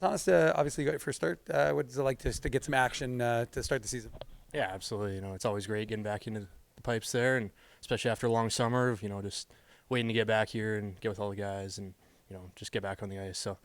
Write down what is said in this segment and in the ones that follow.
Thomas, obviously you got your first start. What is it like to get some action to start the season? Yeah, absolutely. It's always great getting back into the pipes there, and especially after a long summer of just waiting to get back here and get with all the guys and just get back on the ice. So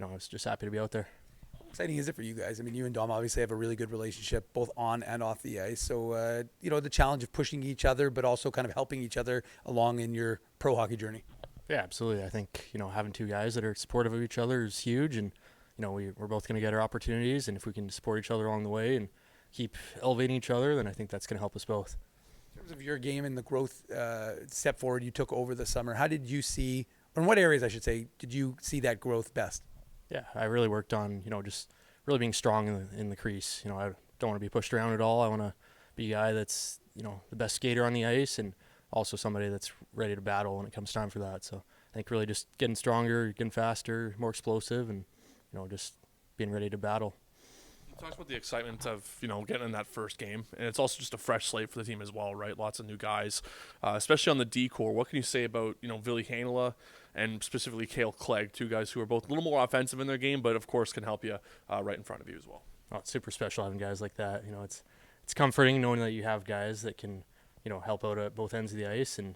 I was just happy to be out there. How exciting is it for you guys? I mean, you and Dom obviously have a really good relationship, both on and off the ice. So, the challenge of pushing each other, but also kind of helping each other along in your pro hockey journey. Yeah, absolutely. I think having two guys that are supportive of each other is huge, and we're both going to get our opportunities, and if we can support each other along the way and keep elevating each other, then I think that's going to help us both. In terms of your game and the growth step forward you took over the summer, how did you see, or in what areas I should say, did you see that growth best? Yeah, I really worked on just really being strong in the crease. I don't want to be pushed around at all. I want to be a guy that's the best skater on the ice and also somebody that's ready to battle when it comes time for that. So I think really just getting stronger, getting faster, more explosive, and just being ready to battle. You talked about the excitement of getting in that first game, and it's also just a fresh slate for the team as well, right? Lots of new guys, especially on the D core. What can you say about Ville Heinola and specifically Cale Clegg, two guys who are both a little more offensive in their game, but of course can help you right in front of you as well. Oh, it's super special having guys like that. It's comforting knowing that you have guys that can help out at both ends of the ice, and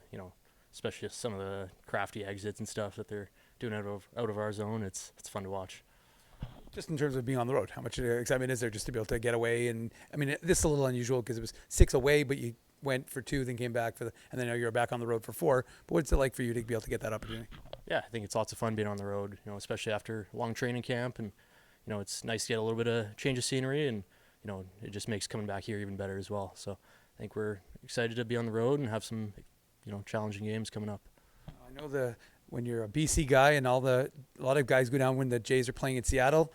especially some of the crafty exits and stuff that they're doing out of our zone. It's fun to watch. Just in terms of being on the road, how much excitement is there just to be able to get away? And I mean, this is a little unusual because it was 6 away, but you went for 2, then came back and then now you're back on the road for 4. But what's it like for you to be able to get that opportunity? Yeah, I think it's lots of fun being on the road, especially after a long training camp, and it's nice to get a little bit of change of scenery, and it just makes coming back here even better as well. So I think we're excited to be on the road and have some challenging games coming up. I know when you're a BC guy and a lot of guys go down when the Jays are playing in Seattle.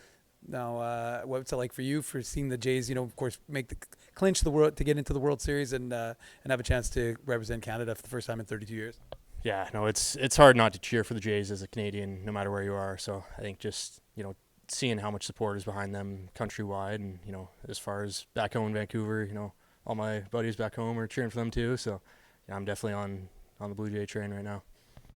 Now, what's it like for you for seeing the Jays, of course, make the clinch the world to get into the World Series and have a chance to represent Canada for the first time in 32 years? Yeah, no, it's hard not to cheer for the Jays as a Canadian, no matter where you are. So I think just seeing how much support is behind them countrywide, and as far as back home in Vancouver, all my buddies back home are cheering for them too. So yeah, I'm definitely on the Blue Jay train right now.